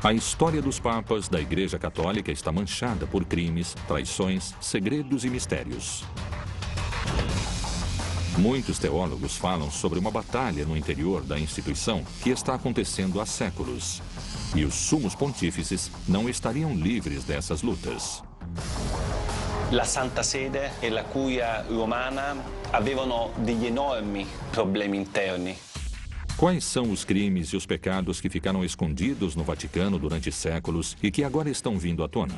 A história dos papas da Igreja Católica está manchada por crimes, traições, segredos e mistérios. Muitos teólogos falam sobre uma batalha no interior da instituição que está acontecendo há séculos. E os sumos pontífices não estariam livres dessas lutas. La Santa Sede e la Curia Romana avevano degli enormi problemi interni. Quais são os crimes e os pecados que ficaram escondidos no Vaticano durante séculos e que agora estão vindo à tona?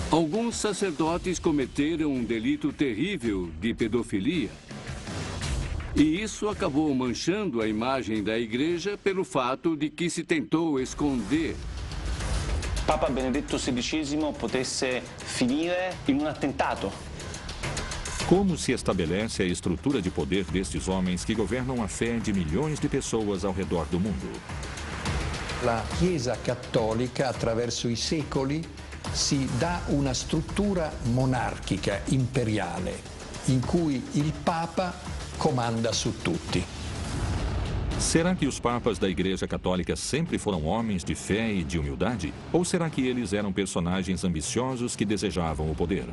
Alguns sacerdotes cometeram um delito terrível de pedofilia. E isso acabou manchando a imagem da igreja pelo fato de que se tentou esconder. Papa Benedetto XVI potesse finire in un attentato. Como se estabelece a estrutura de poder destes homens que governam a fé de milhões de pessoas ao redor do mundo? La Chiesa Cattolica, attraverso i secoli, si dà una struttura monarchica, imperiale, in cui il Papa comanda su tutti. Será que os papas da Igreja Católica sempre foram homens de fé e de humildade? Ou será que eles eram personagens ambiciosos que desejavam o poder?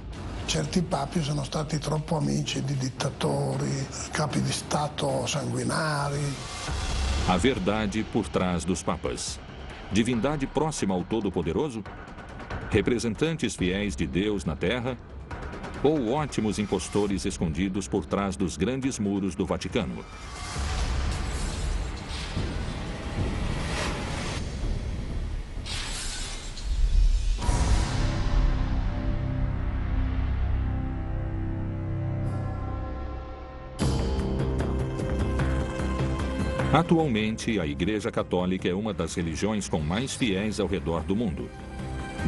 Certi papi sono stati troppo amici di dittatori, capi di Stato sanguinari. A verdade por trás dos papas. Divindade próxima ao Todo-Poderoso? Representantes fiéis de Deus na Terra? Ou ótimos impostores escondidos por trás dos grandes muros do Vaticano? Atualmente, a Igreja Católica é uma das religiões com mais fiéis ao redor do mundo.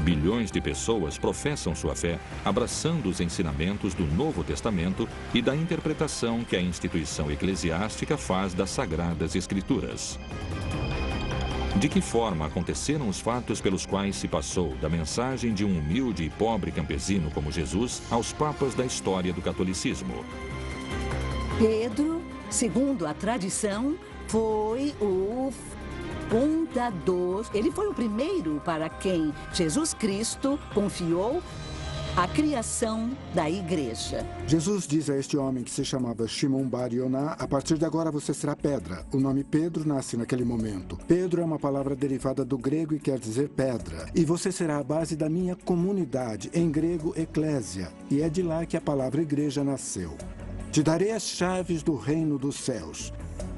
Bilhões de pessoas professam sua fé, abraçando os ensinamentos do Novo Testamento e da interpretação que a instituição eclesiástica faz das Sagradas Escrituras. De que forma aconteceram os fatos pelos quais se passou da mensagem de um humilde e pobre campesino como Jesus aos papas da história do catolicismo? Pedro, segundo a tradição, foi o fundador. Ele foi o primeiro para quem Jesus Cristo confiou a criação da igreja. Jesus diz a este homem que se chamava Shimon Bar Yoná: a partir de agora você será pedra. O nome Pedro nasce naquele momento. Pedro é uma palavra derivada do grego e quer dizer pedra. E você será a base da minha comunidade, em grego, eclésia. E é de lá que a palavra igreja nasceu. Te darei as chaves do reino dos céus.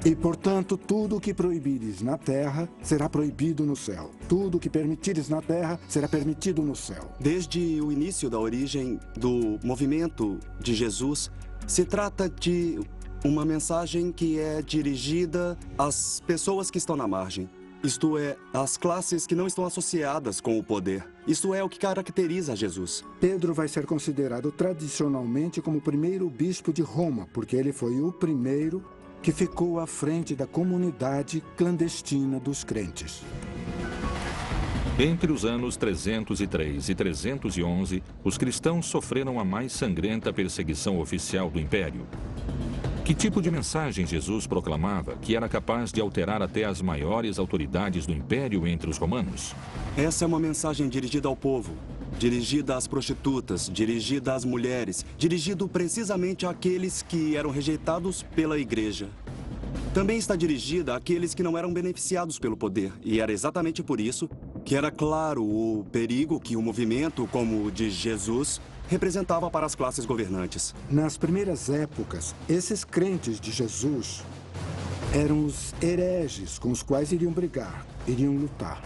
E, portanto, tudo o que proibires na terra será proibido no céu. Tudo o que permitires na terra será permitido no céu. Desde o início da origem do movimento de Jesus, se trata de uma mensagem que é dirigida às pessoas que estão na margem. Isto é, às classes que não estão associadas com o poder. Isso é o que caracteriza Jesus. Pedro vai ser considerado tradicionalmente como o primeiro bispo de Roma, porque ele foi o primeiro que ficou à frente da comunidade clandestina dos crentes. Entre os anos 303 e 311, os cristãos sofreram a mais sangrenta perseguição oficial do Império. Que tipo de mensagem Jesus proclamava que era capaz de alterar até as maiores autoridades do Império entre os romanos? Essa é uma mensagem dirigida ao povo, dirigida às prostitutas, dirigida às mulheres, dirigido precisamente àqueles que eram rejeitados pela igreja. Também está dirigida àqueles que não eram beneficiados pelo poder, e era exatamente por isso que era claro o perigo que um movimento como o de Jesus representava para as classes governantes. Nas primeiras épocas, esses crentes de Jesus eram os hereges com os quais iriam brigar, iriam lutar.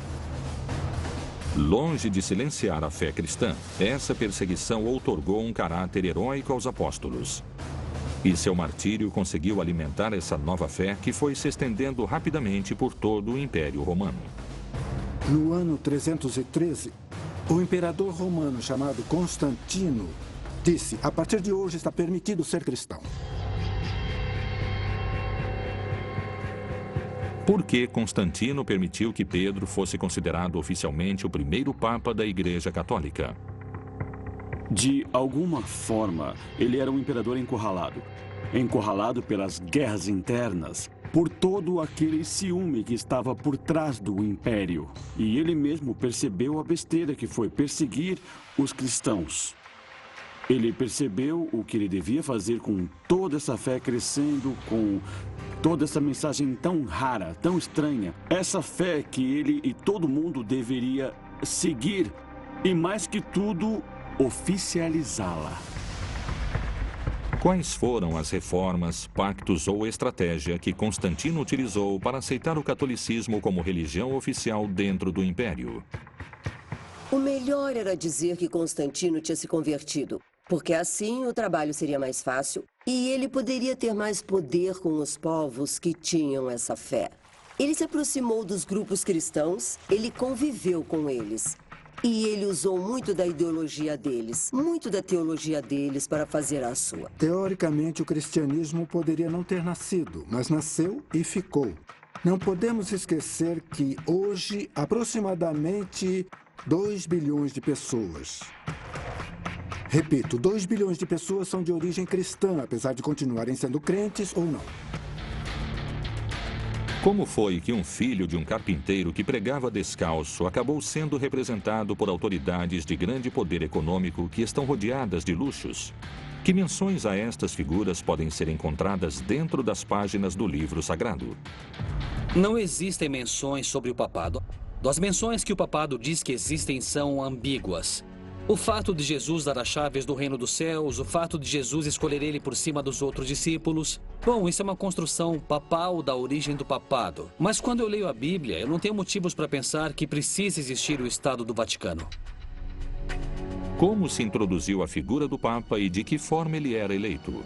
Longe de silenciar a fé cristã, essa perseguição outorgou um caráter heróico aos apóstolos. E seu martírio conseguiu alimentar essa nova fé que foi se estendendo rapidamente por todo o Império Romano. No ano 313, o imperador romano chamado Constantino disse: a partir de hoje está permitido ser cristão. Por que Constantino permitiu que Pedro fosse considerado oficialmente o primeiro papa da Igreja Católica? De alguma forma, ele era um imperador encurralado. Encurralado pelas guerras internas, por todo aquele ciúme que estava por trás do império. E ele mesmo percebeu a besteira que foi perseguir os cristãos. Ele percebeu o que ele devia fazer com toda essa fé crescendo, com toda essa mensagem tão rara, tão estranha. Essa fé que ele e todo mundo deveria seguir e, mais que tudo, oficializá-la. Quais foram as reformas, pactos ou estratégia que Constantino utilizou para aceitar o catolicismo como religião oficial dentro do Império? O melhor era dizer que Constantino tinha se convertido, porque assim o trabalho seria mais fácil e ele poderia ter mais poder com os povos que tinham essa fé. Ele se aproximou dos grupos cristãos, ele conviveu com eles. E ele usou muito da ideologia deles, muito da teologia deles para fazer a sua. Teoricamente, o cristianismo poderia não ter nascido, mas nasceu e ficou. Não podemos esquecer que hoje, aproximadamente 2 bilhões de pessoas. Repito, 2 bilhões de pessoas são de origem cristã, apesar de continuarem sendo crentes ou não. Como foi que um filho de um carpinteiro que pregava descalço acabou sendo representado por autoridades de grande poder econômico que estão rodeadas de luxos? Que menções a estas figuras podem ser encontradas dentro das páginas do livro sagrado? Não existem menções sobre o papado. As menções que o papado diz que existem são ambíguas. O fato de Jesus dar as chaves do reino dos céus, o fato de Jesus escolher ele por cima dos outros discípulos. Bom, isso é uma construção papal da origem do papado. Mas quando eu leio a Bíblia, eu não tenho motivos para pensar que precisa existir o Estado do Vaticano. Como se introduziu a figura do Papa e de que forma ele era eleito?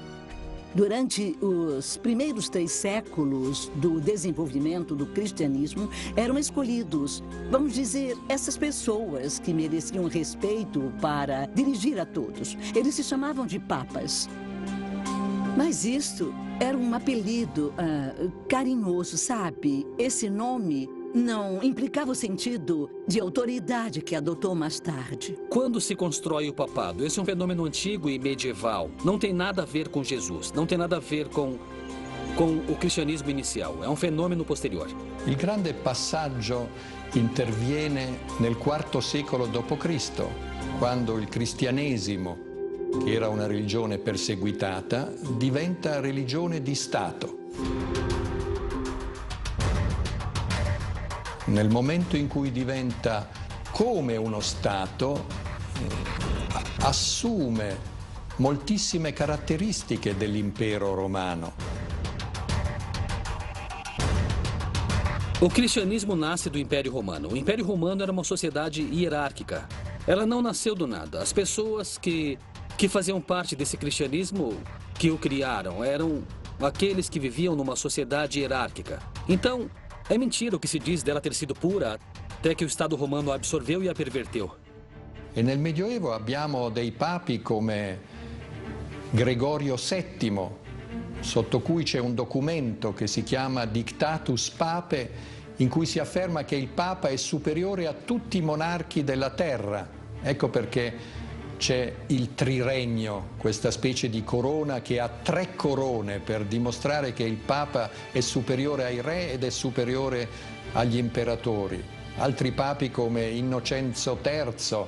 Durante os primeiros 3 séculos do desenvolvimento do cristianismo, eram escolhidos, vamos dizer, essas pessoas que mereciam respeito para dirigir a todos. Eles se chamavam de papas. Mas isso era um apelido carinhoso, sabe? Esse nome não implicava o sentido de autoridade que adotou mais tarde. Quando se constrói o papado? Esse é um fenômeno antigo e medieval. Não tem nada a ver com Jesus. Não tem nada a ver com o cristianismo inicial. É um fenômeno posterior. Il grande passaggio interviene nel IV secolo d.C., quando il cristianesimo, che era una religione perseguitata, diventa religione di Stato. Nel momento in cui diventa come uno Stato, assume moltissime caratteristiche dell'impero romano. O cristianismo nasce do Império Romano. O Império Romano era uma sociedade hierárquica. Ela não nasceu do nada. As pessoas que faziam parte desse cristianismo, que o criaram, eram aqueles que viviam numa sociedade hierárquica. Então, é mentira o que se diz dela ter sido pura, até que o Estado romano a absorveu e a perverteu. E nel Medioevo abbiamo dei papi come Gregorio VII, sotto cui c'è un documento che si chiama Dictatus Papae, in cui si afferma che il Papa è superiore a tutti i monarchi della terra. Ecco perché c'è il triregno, questa specie di corona che ha 3 corone per dimostrare che il Papa è superiore ai re ed è superiore agli imperatori. Altri papi come Innocenzo III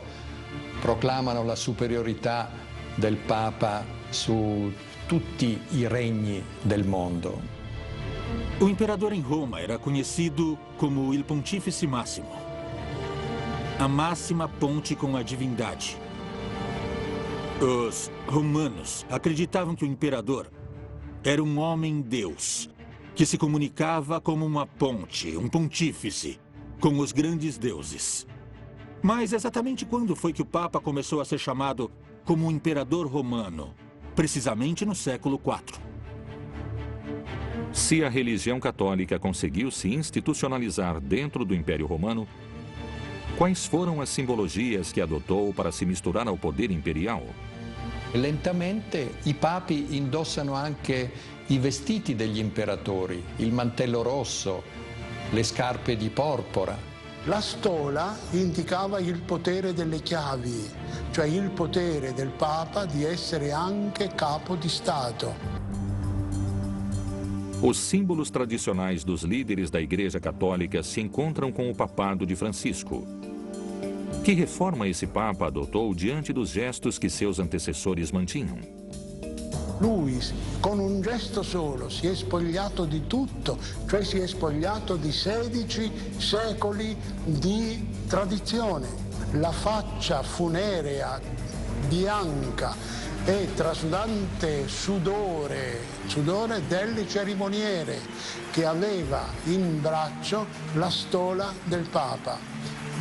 proclamano la superiorità del Papa su tutti i regni del mondo. O imperador em Roma era conhecido como Il Pontífice Máximo, a máxima ponte com a divindade. Os romanos acreditavam que o imperador era um homem-deus, que se comunicava como uma ponte, um pontífice, com os grandes deuses. Mas exatamente quando foi que o Papa começou a ser chamado como imperador romano? Precisamente no século IV. Se a religião católica conseguiu se institucionalizar dentro do Império Romano, quais foram as simbologias que adotou para se misturar ao poder imperial? Lentamente i papi indossano anche i vestiti degli imperatori, il mantello rosso, le scarpe di porpora. La stola indicava il potere delle chiavi, cioè il potere del Papa di essere anche capo di Stato. Os símbolos tradicionais dos líderes da Igreja Católica se encontram com o papado de Francisco. Que reforma esse Papa adotou diante dos gestos que seus antecessores mantinham? Lui, con un gesto solo, si è spogliato di tutto, cioè si è spogliato di 16 secoli di tradizione. La faccia funerea, bianca e trasudante sudore del cerimoniere che aveva in braccio la stola del Papa.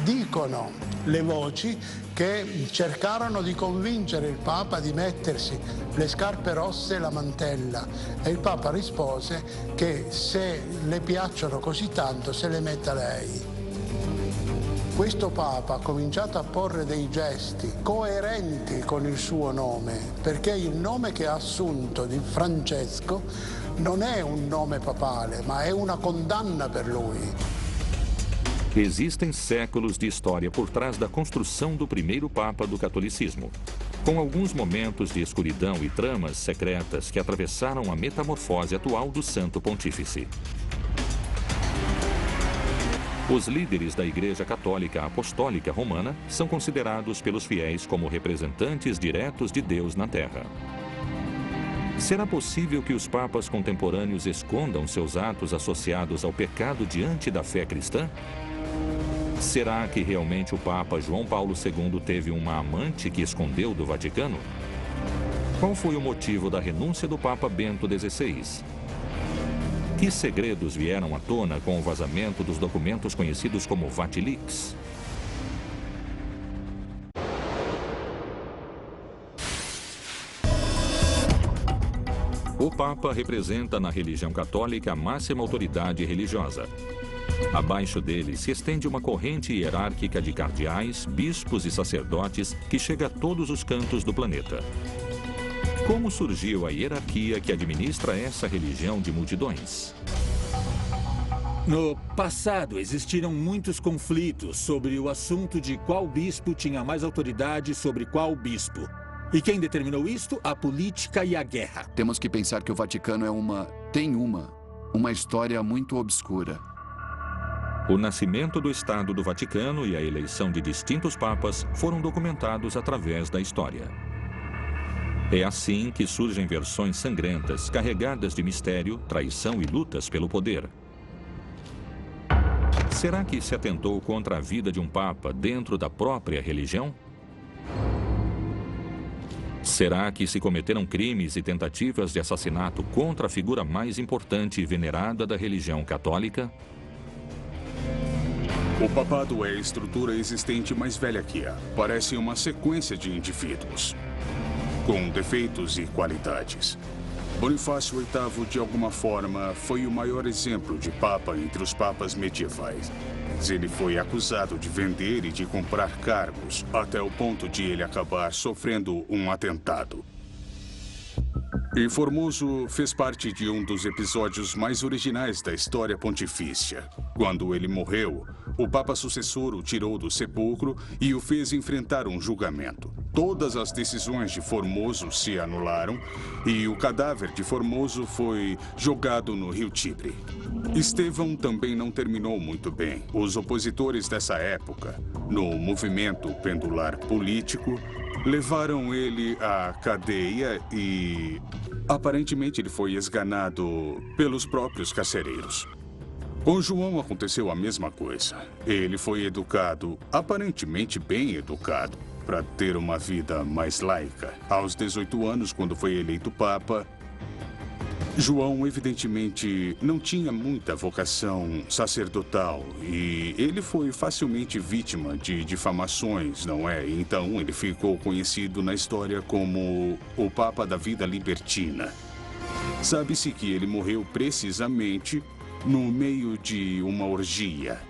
Dicono le voci che cercarono di convincere il Papa di mettersi le scarpe rosse e la mantella e il Papa rispose che se le piacciono così tanto se le metta lei. Questo Papa ha cominciato a porre dei gesti coerenti con il suo nome, perché il nome che ha assunto di Francesco non è un nome papale, ma è una condanna per lui. Existem séculos de história por trás da construção do primeiro Papa do catolicismo, com alguns momentos de escuridão e tramas secretas que atravessaram a metamorfose atual do Santo Pontífice. Os líderes da Igreja Católica Apostólica Romana são considerados pelos fiéis como representantes diretos de Deus na Terra. Será possível que os papas contemporâneos escondam seus atos associados ao pecado diante da fé cristã? Será que realmente o Papa João Paulo II teve uma amante que escondeu do Vaticano? Qual foi o motivo da renúncia do Papa Bento XVI? Que segredos vieram à tona com o vazamento dos documentos conhecidos como Vatilix? O Papa representa na religião católica a máxima autoridade religiosa. Abaixo dele se estende uma corrente hierárquica de cardeais, bispos e sacerdotes que chega a todos os cantos do planeta. Como surgiu a hierarquia que administra essa religião de multidões? No passado, existiram muitos conflitos sobre o assunto de qual bispo tinha mais autoridade sobre qual bispo. E quem determinou isto? A política e a guerra. Temos que pensar que o Vaticano tem uma história muito obscura. O nascimento do Estado do Vaticano e a eleição de distintos papas foram documentados através da história. É assim que surgem versões sangrentas, carregadas de mistério, traição e lutas pelo poder. Será que se atentou contra a vida de um papa dentro da própria religião? Será que se cometeram crimes e tentativas de assassinato contra a figura mais importante e venerada da religião católica? O papado é a estrutura existente mais velha que há. Parece uma sequência de indivíduos, com defeitos e qualidades. Bonifácio VIII, de alguma forma, foi o maior exemplo de papa entre os papas medievais. Ele foi acusado de vender e de comprar cargos, até o ponto de ele acabar sofrendo um atentado. E Formoso fez parte de um dos episódios mais originais da história pontifícia. Quando ele morreu, o Papa sucessor o tirou do sepulcro e o fez enfrentar um julgamento. Todas as decisões de Formoso se anularam e o cadáver de Formoso foi jogado no rio Tibre. Estevão também não terminou muito bem. Os opositores dessa época, no movimento pendular político, levaram ele à cadeia e, aparentemente, ele foi esganado pelos próprios carcereiros. Com João aconteceu a mesma coisa. Ele foi educado, aparentemente bem educado, para ter uma vida mais laica. Aos 18 anos, quando foi eleito Papa, João, evidentemente, não tinha muita vocação sacerdotal e ele foi facilmente vítima de difamações, não é? Então, ele ficou conhecido na história como o Papa da Vida Libertina. Sabe-se que ele morreu precisamente no meio de uma orgia.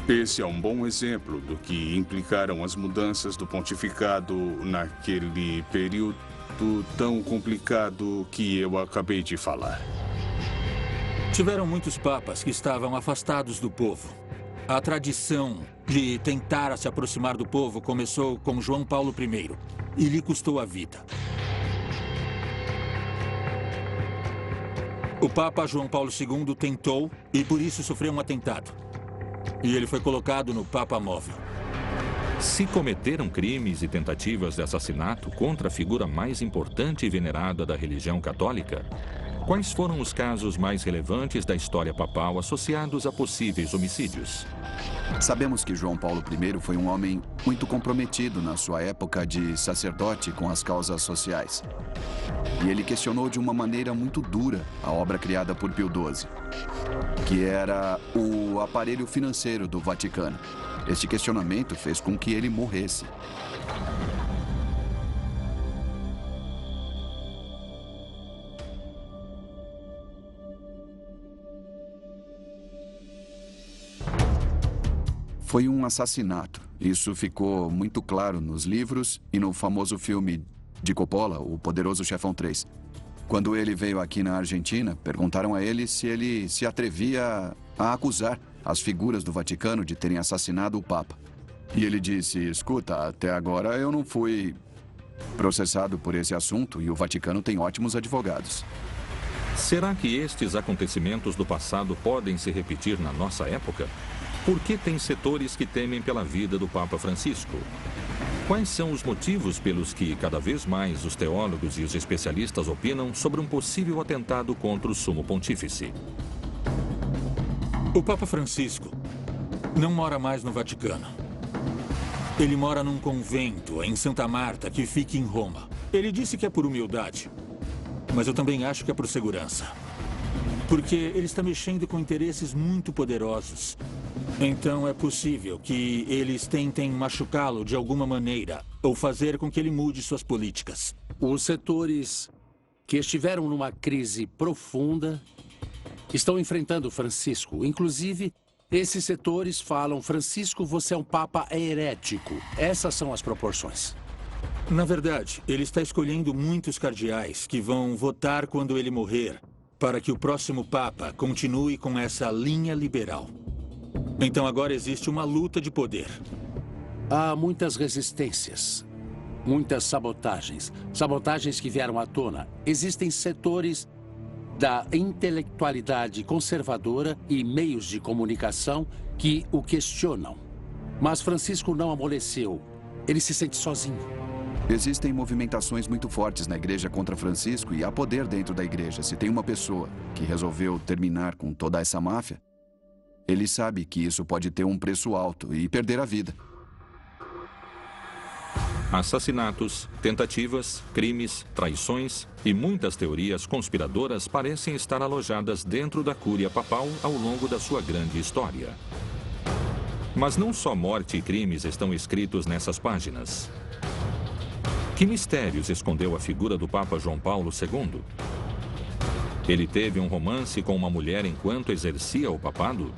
Esse é um bom exemplo do que implicaram as mudanças do pontificado naquele período tão complicado que eu acabei de falar. Tiveram muitos papas que estavam afastados do povo. A tradição de tentar se aproximar do povo começou com João Paulo I e lhe custou a vida. O Papa João Paulo II tentou e por isso sofreu um atentado. E ele foi colocado no Papa Móvel. Se cometeram crimes e tentativas de assassinato contra a figura mais importante e venerada da religião católica, quais foram os casos mais relevantes da história papal associados a possíveis homicídios? Sabemos que João Paulo I foi um homem muito comprometido na sua época de sacerdote com as causas sociais. E ele questionou de uma maneira muito dura a obra criada por Pio XII, que era o aparelho financeiro do Vaticano. Este questionamento fez com que ele morresse. Foi um assassinato. Isso ficou muito claro nos livros e no famoso filme de Coppola, O Poderoso Chefão 3. Quando ele veio aqui na Argentina, perguntaram a ele se ele se atrevia a acusar as figuras do Vaticano de terem assassinado o Papa. E ele disse, escuta, até agora eu não fui processado por esse assunto e o Vaticano tem ótimos advogados. Será que estes acontecimentos do passado podem se repetir na nossa época? Por que tem setores que temem pela vida do Papa Francisco? Quais são os motivos pelos que cada vez mais os teólogos e os especialistas opinam sobre um possível atentado contra o Sumo Pontífice? O Papa Francisco não mora mais no Vaticano. Ele mora num convento em Santa Marta, que fica em Roma. Ele disse que é por humildade, mas eu também acho que é por segurança. Porque ele está mexendo com interesses muito poderosos. Então é possível que eles tentem machucá-lo de alguma maneira ou fazer com que ele mude suas políticas. Os setores que estiveram numa crise profunda estão enfrentando Francisco. Inclusive, esses setores falam, Francisco, você é um papa herético. Essas são as proporções. Na verdade, ele está escolhendo muitos cardeais que vão votar quando ele morrer para que o próximo papa continue com essa linha liberal. Então agora existe uma luta de poder. Há muitas resistências, muitas sabotagens. Sabotagens que vieram à tona. Existem setores da intelectualidade conservadora e meios de comunicação que o questionam. Mas Francisco não amoleceu. Ele se sente sozinho. Existem movimentações muito fortes na igreja contra Francisco e há poder dentro da igreja. Se tem uma pessoa que resolveu terminar com toda essa máfia, ele sabe que isso pode ter um preço alto e perder a vida. Assassinatos, tentativas, crimes, traições e muitas teorias conspiradoras parecem estar alojadas dentro da Cúria Papal ao longo da sua grande história. Mas não só morte e crimes estão escritos nessas páginas. Que mistérios escondeu a figura do Papa João Paulo II? Ele teve um romance com uma mulher enquanto exercia o papado?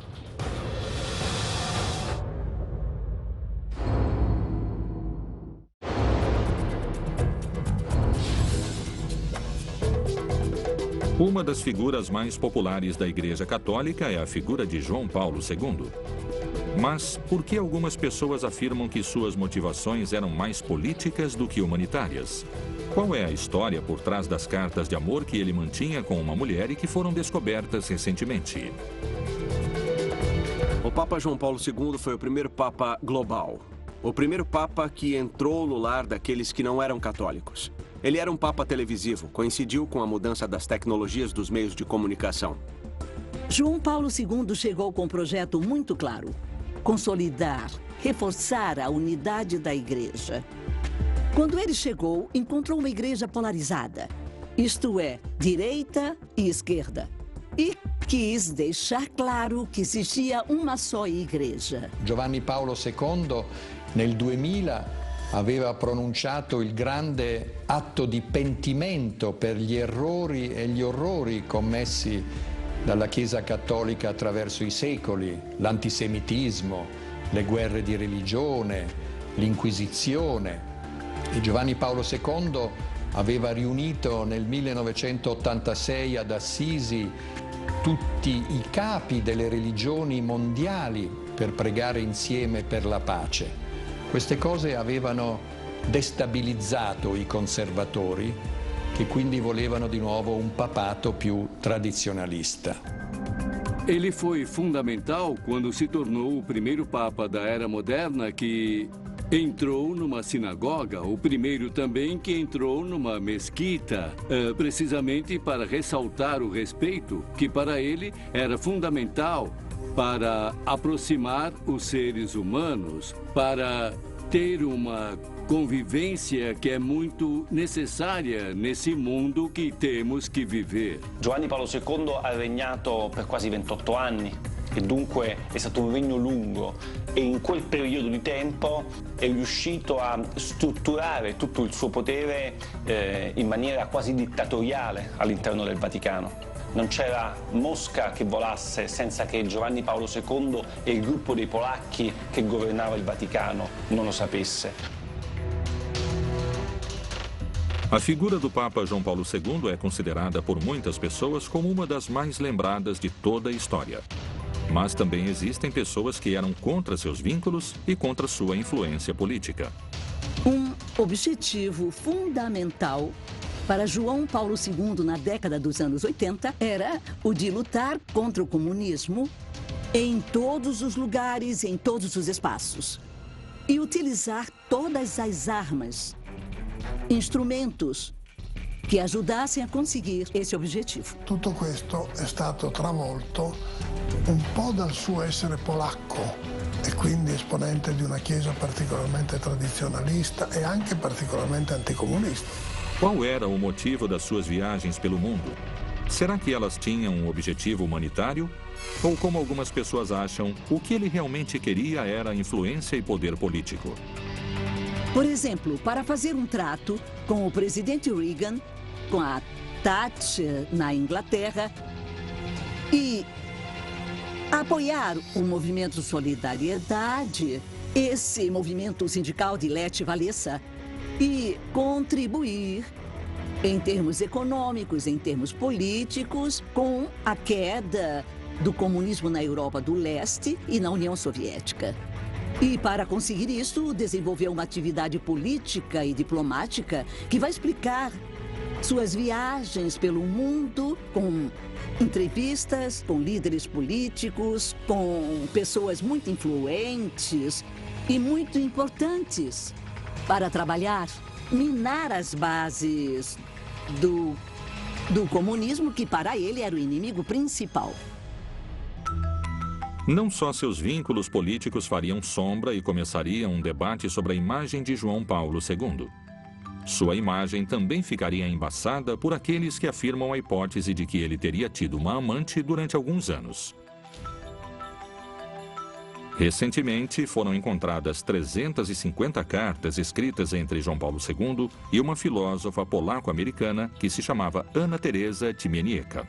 Uma das figuras mais populares da Igreja Católica é a figura de João Paulo II. Mas por que algumas pessoas afirmam que suas motivações eram mais políticas do que humanitárias? Qual é a história por trás das cartas de amor que ele mantinha com uma mulher e que foram descobertas recentemente? O Papa João Paulo II foi o primeiro Papa global. O primeiro Papa que entrou no lar daqueles que não eram católicos. Ele era um Papa televisivo, coincidiu com a mudança das tecnologias dos meios de comunicação. João Paulo II chegou com um projeto muito claro: consolidar, reforçar a unidade da igreja. Quando ele chegou, encontrou uma igreja polarizada, isto é, direita e esquerda. E quis deixar claro que existia uma só igreja. Giovanni Paolo II, nel 2000, aveva pronunciato il grande atto di pentimento per gli errori e gli orrori commessi dalla Chiesa Cattolica attraverso i secoli, l'antisemitismo, le guerre di religione, l'Inquisizione. E Giovanni Paolo II aveva riunito nel 1986 ad Assisi tutti i capi delle religioni mondiali per pregare insieme per la pace. Queste cose avevano destabilizzato i conservatori che quindi volevano di nuovo un papato più tradizionalista. Ele foi fundamental quando se tornou o primeiro papa da era moderna que entrou numa sinagoga, o primeiro também que entrou numa mesquita, precisamente para ressaltar o respeito que para ele era fundamental para aproximar os seres humanos, para ter uma convivência che è molto necessaria nesse mondo che temos che vivere. Giovanni Paolo II ha regnato per quasi 28 anni e dunque è stato un regno lungo e in quel periodo di tempo è riuscito a strutturare tutto il suo potere in maniera quasi dittatoriale all'interno del Vaticano. Non c'era mosca che volasse senza che Giovanni Paolo II e il gruppo dei polacchi che governava il Vaticano non lo sapesse. A figura do Papa João Paulo II é considerada por muitas pessoas como uma das mais lembradas de toda a história. Mas também existem pessoas que eram contra seus vínculos e contra sua influência política. Um objetivo fundamental para João Paulo II na década dos anos 80 era o de lutar contra o comunismo em todos os lugares, em todos os espaços. E utilizar todas as armas, instrumentos che aiutassem a conseguir esse obiettivo. Tutto questo è stato travolto un po' dal suo essere polacco e quindi esponente di una chiesa particolarmente tradizionalista e anche particolarmente anticomunista. Qual era o motivo das suas viagens pelo mundo? Será que elas tinham um objetivo humanitário? Ou, como algumas pessoas acham, o que ele realmente queria era influência e poder político? Por exemplo, para fazer um trato com o presidente Reagan, com a Thatcher na Inglaterra e apoiar o movimento Solidariedade, esse movimento sindical de Lech Walesa, e contribuir em termos econômicos, em termos políticos, com a queda do comunismo na Europa do Leste e na União Soviética. E para conseguir isso, desenvolveu uma atividade política e diplomática que vai explicar suas viagens pelo mundo com entrevistas com líderes políticos, com pessoas muito influentes e muito importantes para trabalhar, minar as bases do comunismo, que para ele era o inimigo principal. Não só seus vínculos políticos fariam sombra e começaria um debate sobre a imagem de João Paulo II. Sua imagem também ficaria embaçada por aqueles que afirmam a hipótese de que ele teria tido uma amante durante alguns anos. Recentemente, foram encontradas 350 cartas escritas entre João Paulo II e uma filósofa polaco-americana que se chamava Anna Teresa Timieniecka.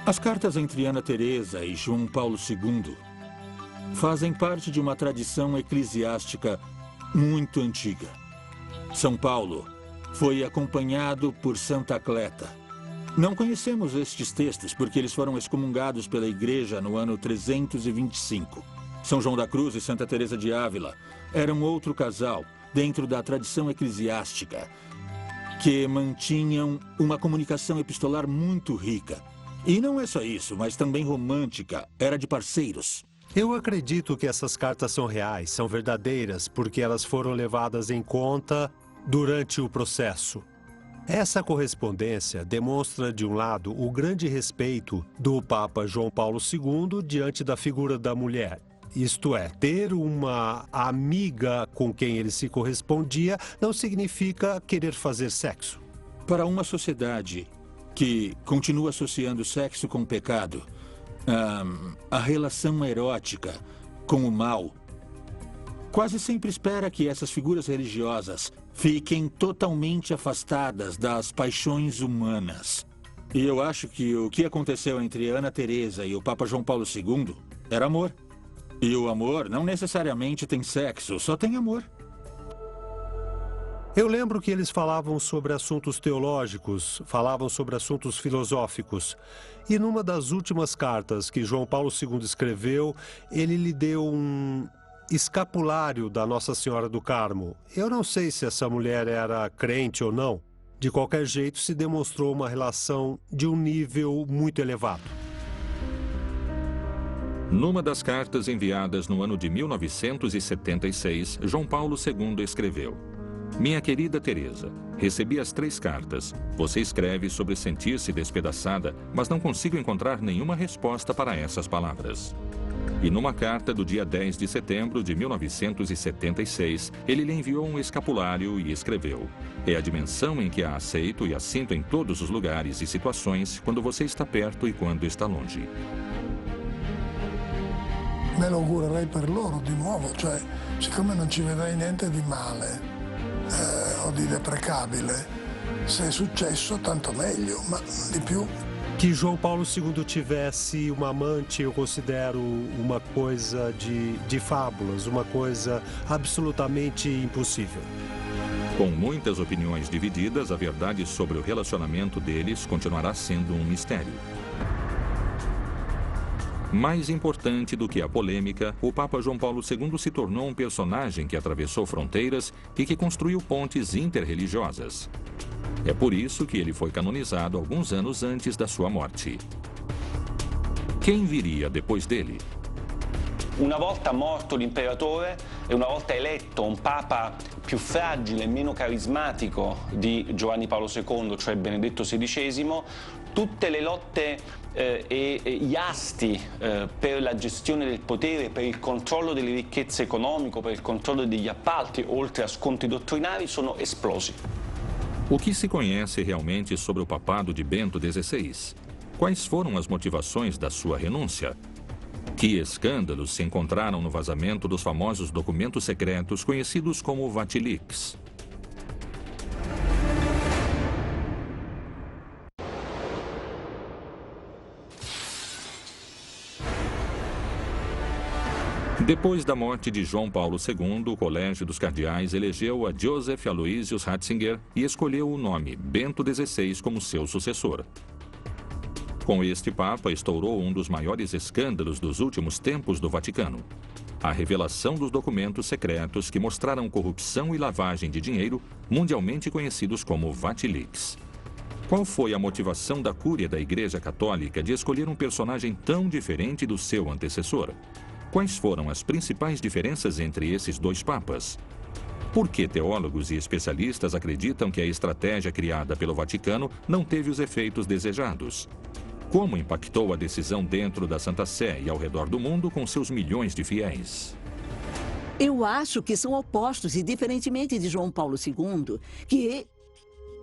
As cartas entre Ana Teresa e João Paulo II fazem parte de uma tradição eclesiástica muito antiga. São Paulo foi acompanhado por Santa Cleta. Não conhecemos estes textos porque eles foram excomungados pela Igreja no ano 325. São João da Cruz e Santa Teresa de Ávila eram outro casal dentro da tradição eclesiástica que mantinham uma comunicação epistolar muito rica. E não é só isso, mas também romântica, era de parceiros. Eu acredito que essas cartas são reais, são verdadeiras, porque elas foram levadas em conta durante o processo. Essa correspondência demonstra, de um lado, o grande respeito do Papa João Paulo II diante da figura da mulher. Isto é, ter uma amiga com quem ele se correspondia não significa querer fazer sexo. Para uma sociedade que continua associando sexo com pecado, a relação erótica com o mal, quase sempre espera que essas figuras religiosas fiquem totalmente afastadas das paixões humanas. E eu acho que o que aconteceu entre Ana Teresa e o Papa João Paulo II era amor. E o amor não necessariamente tem sexo, só tem amor. Eu lembro que eles falavam sobre assuntos teológicos, falavam sobre assuntos filosóficos. E numa das últimas cartas que João Paulo II escreveu, ele lhe deu um escapulário da Nossa Senhora do Carmo. Eu não sei se essa mulher era crente ou não, De qualquer jeito, se demonstrou uma relação de um nível muito elevado. Numa das cartas enviadas no ano de 1976, João Paulo II escreveu: Minha querida Teresa, recebi as 3 cartas. Você escreve sobre sentir-se despedaçada, mas não consigo encontrar nenhuma resposta para essas palavras. E numa carta do dia 10 de setembro de 1976, ele lhe enviou um escapulário e escreveu: É a dimensão em que a aceito e a sinto em todos os lugares e situações, quando você está perto e quando está longe. Me lo augurerei per loro di nuovo, cioè siccome non ci vedrei niente di male o di deprecabile, se è successo tanto meglio, ma di più. Que João Paulo II tivesse uma amante, eu considero uma coisa de fábulas, uma coisa absolutamente impossível. Com muitas opiniões divididas, a verdade sobre o relacionamento deles continuará sendo um mistério. Mais importante do que a polêmica, o Papa João Paulo II se tornou um personagem que atravessou fronteiras e que construiu pontes interreligiosas. É por isso que ele foi canonizado alguns anos antes da sua morte. Quem viria depois dele? Una volta morto l'imperatore e una volta eletto un papa più fragile e meno carismatico di Giovanni Paolo II, cioè Benedetto XVI, tutte le lotte e gli asti per la gestione del potere, per il controllo delle ricchezze economiche, per il controllo degli appalti, oltre a scontri dottrinari, sono esplosi. O que se conhece realmente sobre o papado de Bento XVI? Quais foram as motivações da sua renúncia? Que escândalos se encontraram no vazamento dos famosos documentos secretos conhecidos como Vatilix? Depois da morte de João Paulo II, o Colégio dos Cardeais elegeu a Joseph Aloysius Ratzinger e escolheu o nome Bento XVI como seu sucessor. Com este Papa, estourou um dos maiores escândalos dos últimos tempos do Vaticano: a revelação dos documentos secretos que mostraram corrupção e lavagem de dinheiro, mundialmente conhecidos como Vatilix. Qual foi a motivação da Cúria da Igreja Católica de escolher um personagem tão diferente do seu antecessor? Quais foram as principais diferenças entre esses 2 papas? Por que teólogos e especialistas acreditam que a estratégia criada pelo Vaticano não teve os efeitos desejados? Como impactou a decisão dentro da Santa Sé e ao redor do mundo com seus milhões de fiéis? Eu acho que são opostos e, diferentemente de João Paulo II, que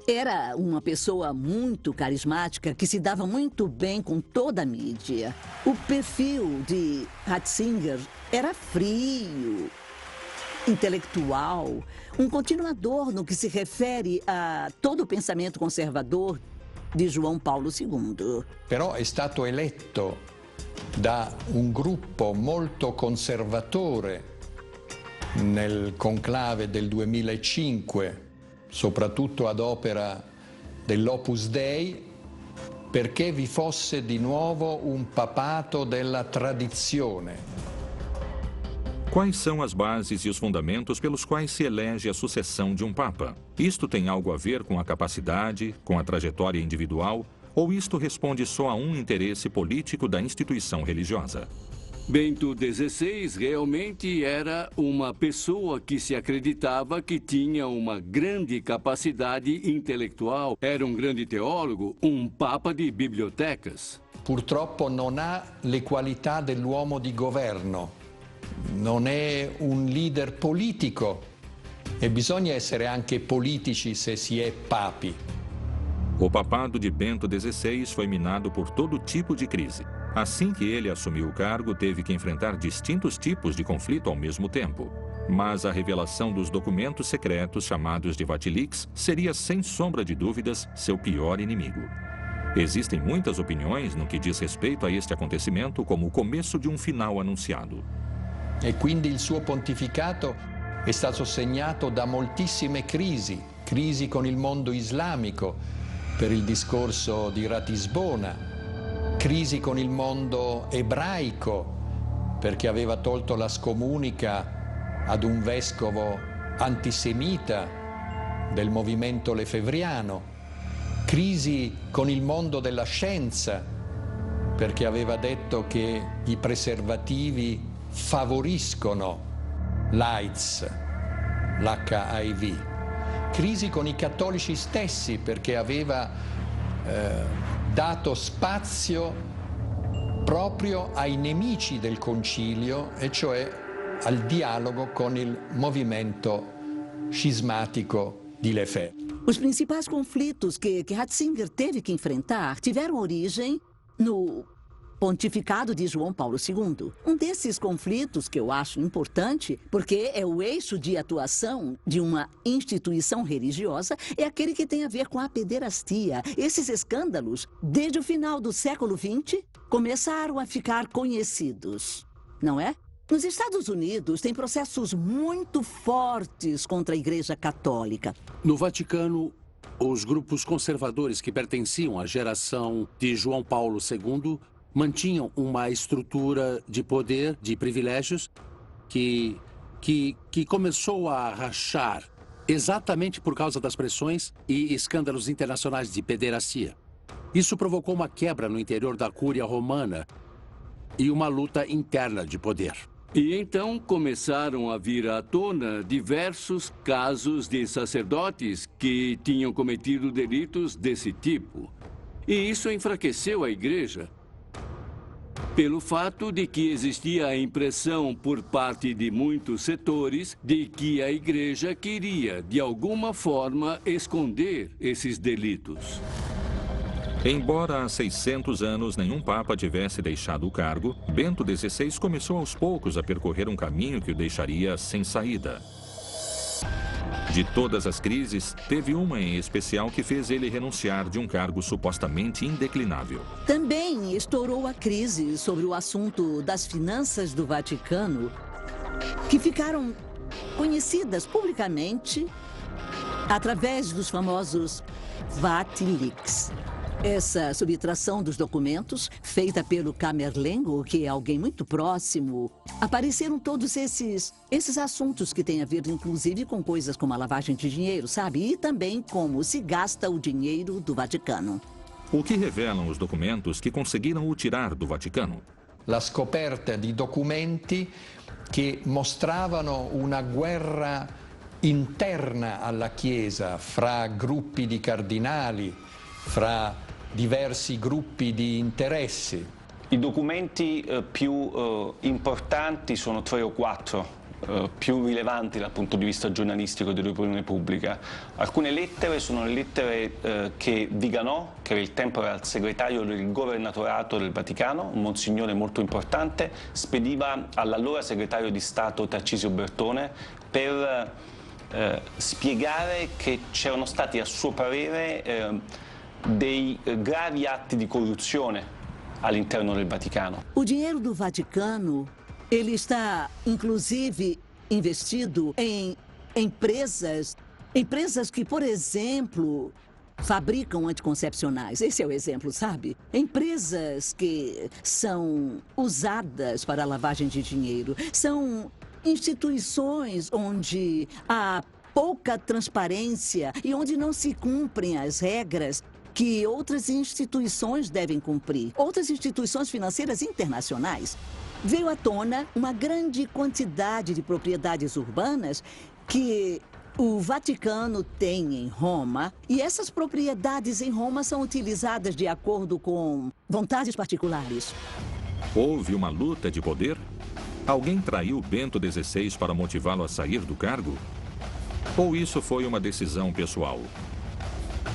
era uma pessoa muito carismática, que se dava muito bem com toda a mídia. O perfil de Ratzinger era frio, intelectual, um continuador no que se refere a todo o pensamento conservador di João Paulo II. Però è stato eletto da un gruppo molto conservatore nel conclave del 2005, soprattutto ad opera dell'Opus Dei, perché vi fosse di nuovo un papato della tradizione. Quais são as bases e os fundamentos pelos quais se elege a sucessão de um Papa? Isto tem algo a ver com a capacidade, com a trajetória individual, ou isto responde só a um interesse político da instituição religiosa? Bento XVI realmente era uma pessoa que se acreditava que tinha uma grande capacidade intelectual, era um grande teólogo, um papa de bibliotecas. Purtroppo non ha le qualità dell'uomo di governo. Non è un leader politico e bisogna essere anche politici se si è papi. O papado de Bento XVI foi minado por todo tipo de crise. Assim que ele assumiu o cargo, teve que enfrentar distintos tipos de conflito ao mesmo tempo. Mas a revelação dos documentos secretos chamados de Vatilix seria, sem sombra de dúvidas, seu pior inimigo. Existem muitas opiniões no que diz respeito a este acontecimento como o começo de um final anunciado. E quindi il suo pontificato è stato segnato da moltissime crisi, crisi con il mondo islamico per il discorso di Ratisbona, crisi con il mondo ebraico perché aveva tolto la scomunica ad un vescovo antisemita del movimento lefebvriano, crisi con il mondo della scienza, perché aveva detto che i preservativi favoriscono l'AIDS, l'HIV. Crisi con i cattolici stessi, perché aveva dato spazio proprio ai nemici del concilio, e cioè al dialogo con il movimento cismático de Lefebvre. Os principais conflitos que Ratzinger teve que enfrentar tiveram origem no pontificado de João Paulo II. Um desses conflitos que eu acho importante, porque é o eixo de atuação de uma instituição religiosa, é aquele que tem a ver com a pederastia. Esses escândalos, desde o final do século XX, começaram a ficar conhecidos, não é? Nos Estados Unidos, tem processos muito fortes contra a Igreja Católica. No Vaticano, os grupos conservadores que pertenciam à geração de João Paulo II mantinham uma estrutura de poder, de privilégios, que começou a rachar exatamente por causa das pressões e escândalos internacionais de pederastia. Isso provocou uma quebra no interior da Cúria Romana e uma luta interna de poder. E então começaram a vir à tona diversos casos de sacerdotes que tinham cometido delitos desse tipo. E isso enfraqueceu a igreja, pelo fato de que existia a impressão por parte de muitos setores de que a igreja queria, de alguma forma, esconder esses delitos. Embora há 600 anos nenhum papa tivesse deixado o cargo, Bento XVI começou aos poucos a percorrer um caminho que o deixaria sem saída. De todas as crises, teve uma em especial que fez ele renunciar de um cargo supostamente indeclinável. Também estourou a crise sobre o assunto das finanças do Vaticano, que ficaram conhecidas publicamente através dos famosos Vatilix. Essa subtração dos documentos, feita pelo Camerlengo, que é alguém muito próximo, apareceram todos esses assuntos que têm a ver, inclusive, com coisas como a lavagem de dinheiro, sabe? E também como se gasta o dinheiro do Vaticano. O que revelam os documentos que conseguiram o tirar do Vaticano? La scoperta di documenti che mostravano una guerra interna alla Chiesa fra gruppi di cardinali, fra diversi gruppi di interessi. I documenti più importanti sono 3 o 4, più rilevanti dal punto di vista giornalistico dell'opinione pubblica. Alcune lettere sono le lettere che Viganò, che al tempo era il segretario del governatorato del Vaticano, un monsignore molto importante, spediva all'allora segretario di Stato Tarcisio Bertone per spiegare che c'erano stati, a suo parere, dei gravi atti di corruzione all'interno del Vaticano. O dinheiro do Vaticano, ele está, inclusive, investido em empresas que, por exemplo, fabricam anticoncepcionais. Esse é o exemplo, sabe? Empresas que são usadas para a lavagem de dinheiro. São instituições onde há pouca transparência e onde não se cumprem as regras que outras instituições devem cumprir, outras instituições financeiras internacionais. Veio à tona uma grande quantidade de propriedades urbanas que o Vaticano tem em Roma, e essas propriedades em Roma são utilizadas de acordo com vontades particulares. Houve uma luta de poder? Alguém traiu Bento XVI para motivá-lo a sair do cargo? Ou isso foi uma decisão pessoal?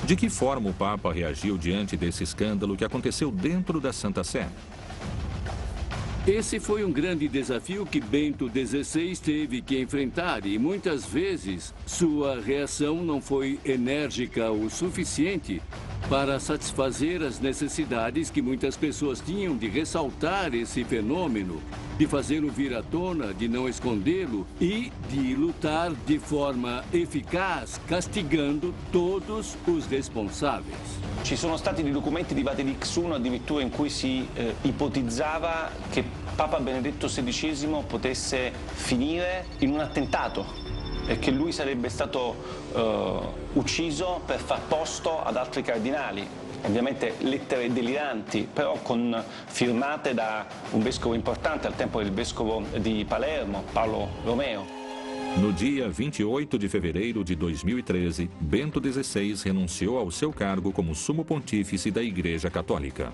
De que forma o Papa reagiu diante desse escândalo que aconteceu dentro da Santa Sé? Esse foi um grande desafio que Bento XVI teve que enfrentar e muitas vezes sua reação não foi enérgica o suficiente para satisfazer as necessidades que muitas pessoas tinham de ressaltar esse fenômeno, de fazê-lo vir à tona, de não escondê-lo e de lutar de forma eficaz, castigando todos os responsáveis. Ci sono stati dei documenti di Vatilix I addirittura in cui si ipotizzava che Papa Benedetto XVI potesse finire in un attentato e che lui sarebbe stato ucciso per far posto ad altri cardinali. Ovviamente lettere deliranti, però firmate da un vescovo importante al tempo del vescovo di Palermo, Paolo Romeo. No dia 28 de fevereiro de 2013, Bento XVI renunciou ao seu cargo como sumo pontífice da Igreja Católica.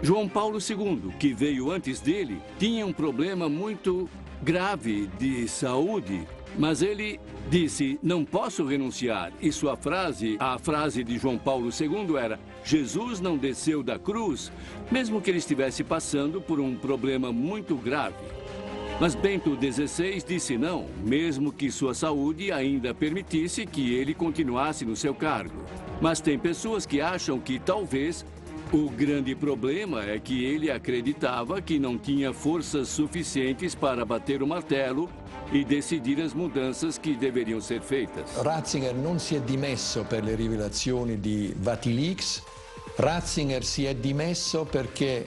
João Paulo II, que veio antes dele, tinha um problema muito grave de saúde, mas ele disse, não posso renunciar. E sua frase, a frase de João Paulo II era, Jesus não desceu da cruz, mesmo que ele estivesse passando por um problema muito grave. Mas Bento XVI disse não, mesmo que sua saúde ainda permitisse que ele continuasse no seu cargo. Mas tem pessoas que acham que talvez o grande problema é que ele acreditava que não tinha forças suficientes para bater o martelo e decidir as mudanças que deveriam ser feitas. Ratzinger non si è dimesso per le rivelazioni di Vatilix, Ratzinger si è dimesso perché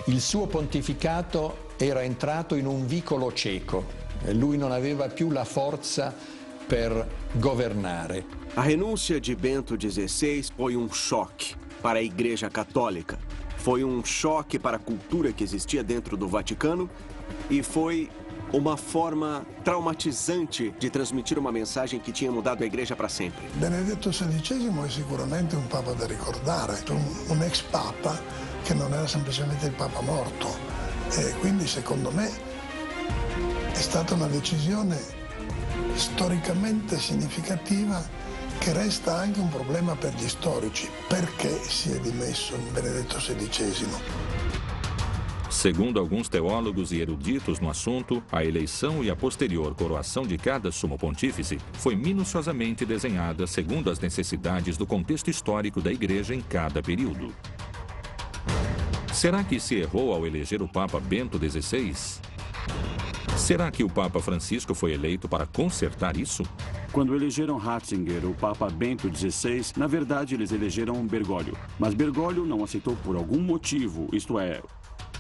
il suo pontificato era entrato in un vicolo cieco e lui non aveva più la forza per governare. A renúncia de Bento XVI foi um choque para a Igreja Católica. Foi um choque para a cultura que existia dentro do Vaticano e foi uma forma traumatizante de transmitir uma mensagem que tinha mudado a Igreja para sempre. Benedetto XVI è sicuramente un papa da ricordare, un ex papa che non era semplicemente il papa morto. E quindi secondo me è stata una decisione storicamente significativa che resta anche un problema per gli storici. Perché si è dimesso Benedetto XVI? Segundo alguns teólogos e eruditos no assunto, a eleição e a posterior coroação de cada sumo pontífice foi minuciosamente desenhada segundo as necessidades do contexto histórico da Igreja em cada período. Será que se errou ao eleger o Papa Bento XVI? Será que o Papa Francisco foi eleito para consertar isso? Quando elegeram Ratzinger, o Papa Bento XVI, na verdade eles elegeram Bergoglio. Mas Bergoglio não aceitou por algum motivo, isto é,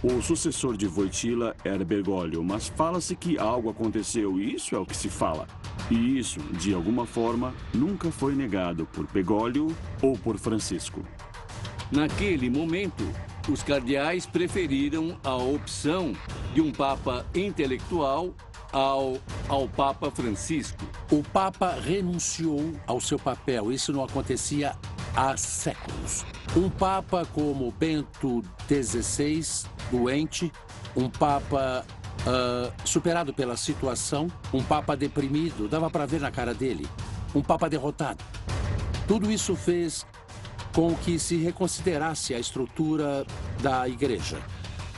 o sucessor de Wojtyla era Bergoglio, mas fala-se que algo aconteceu e isso é o que se fala. E isso, de alguma forma, nunca foi negado por Bergoglio ou por Francisco. Naquele momento, os cardeais preferiram a opção de um Papa intelectual ao Papa Francisco. O Papa renunciou ao seu papel. Isso não acontecia há séculos. Um Papa como Bento XVI, doente, um Papa superado pela situação, um Papa deprimido, dava para ver na cara dele, um Papa derrotado. Tudo isso fez com que se reconsiderasse a estrutura da Igreja.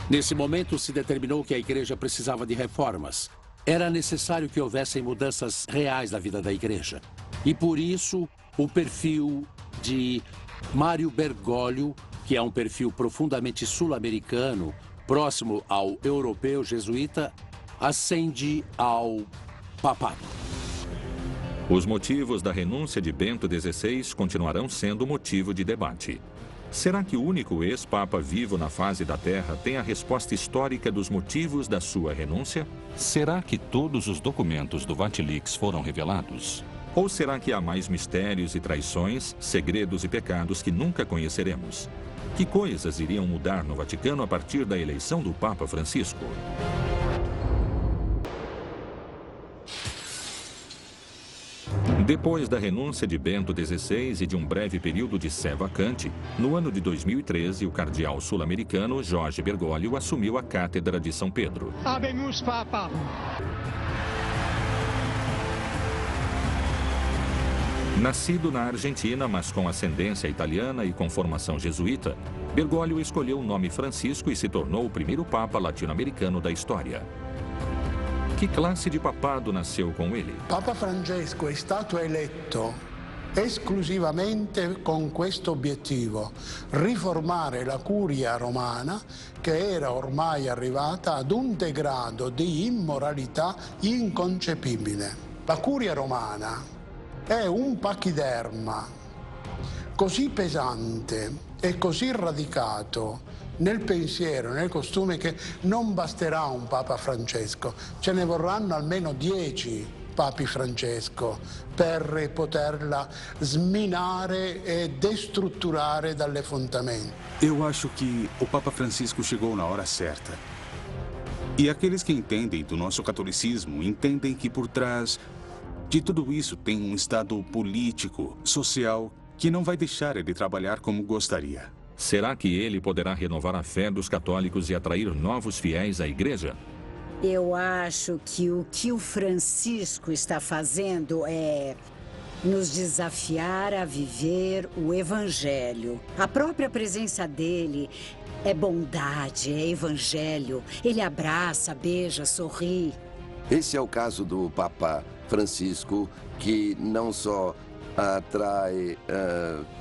Nesse momento, se determinou que a Igreja precisava de reformas. Era necessário que houvessem mudanças reais na vida da Igreja. E por isso, o perfil de Mário Bergoglio, que é um perfil profundamente sul-americano, próximo ao europeu jesuíta, ascende ao papado. Os motivos da renúncia de Bento XVI continuarão sendo motivo de debate. Será que o único ex-papa vivo na face da Terra tem a resposta histórica dos motivos da sua renúncia? Será que todos os documentos do Vatilix foram revelados? Ou será que há mais mistérios e traições, segredos e pecados que nunca conheceremos? Que coisas iriam mudar no Vaticano a partir da eleição do Papa Francisco? Depois da renúncia de Bento XVI e de um breve período de sé vacante, no ano de 2013, o cardeal sul-americano Jorge Bergoglio assumiu a cátedra de São Pedro. Habemus Papa! Nascido na Argentina, mas com ascendência italiana e com formação jesuíta, Bergoglio escolheu o nome Francisco e se tornou o primeiro papa latino-americano da história. Que classe de papado nasceu com ele? Papa Francesco è stato eletto esclusivamente con questo obiettivo, riformare la curia romana che era ormai arrivata ad un degrado di immoralità inconcepibile. La curia romana è un pachiderma così pesante e così radicato nel pensiero, nel costume, che non basterà un Papa Francesco, ce ne vorranno almeno 10 Papi Francesco per poterla sminare e destrutturare dalle fondamenta. Eu acho que o Papa Francisco chegou na hora certa. E aqueles que entendem do nosso catolicismo entendem que por trás de tudo isso tem um estado político, social, que não vai deixar ele trabalhar como gostaria. Será que ele poderá renovar a fé dos católicos e atrair novos fiéis à igreja? Eu acho que o Francisco está fazendo é nos desafiar a viver o Evangelho. A própria presença dele é bondade, é Evangelho. Ele abraça, beija, sorri. Esse é o caso do Papa Francisco, que não só atrai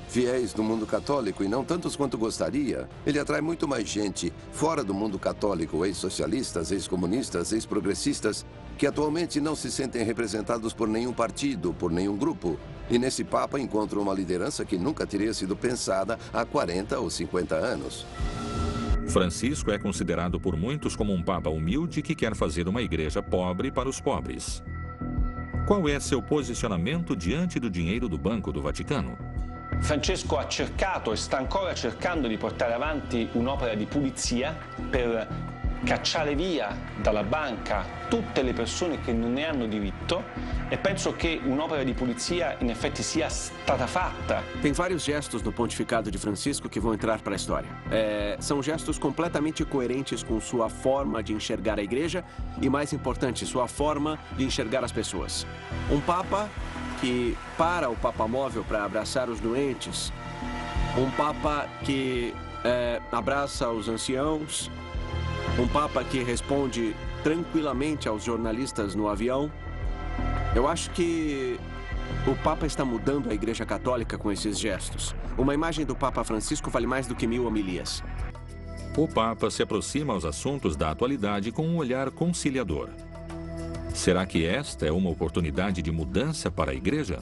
fiéis do mundo católico, e não tantos quanto gostaria. Ele atrai muito mais gente fora do mundo católico, ex-socialistas, ex-comunistas, ex-progressistas, que atualmente não se sentem representados por nenhum partido, por nenhum grupo. E nesse Papa encontram uma liderança que nunca teria sido pensada há 40 ou 50 anos. Francisco é considerado por muitos como um papa humilde que quer fazer uma igreja pobre para os pobres. Qual é seu posicionamento diante do dinheiro do Banco do Vaticano? Francesco ha cercato e sta ancora cercando di portare avanti un'opera di pulizia per cacciare via dalla banca tutte le persone che non ne hanno diritto, e penso che un'opera di pulizia in effetti sia stata fatta. Tem vários gestos no pontificado de Francisco que vão entrar para a história. São gestos completamente coerentes com sua forma de enxergar a igreja e, mais importante, sua forma de enxergar as pessoas. Um papa que para o Papa Móvel para abraçar os doentes, um papa que abraça os anciãos, um papa que responde tranquilamente aos jornalistas no avião. Eu acho que o Papa está mudando a Igreja Católica com esses gestos. Uma imagem do Papa Francisco vale mais do que 1000 homilias. O Papa se aproxima aos assuntos da atualidade com um olhar conciliador. Será que esta é uma oportunidade de mudança para a Igreja?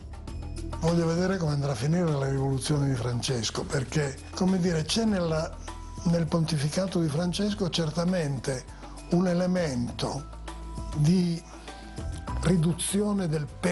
Voglio vedere come andrà a finire la rivoluzione di Francesco, perché, come dire, c'è nel pontificato di Francesco certamente un elemento di riduzione del peso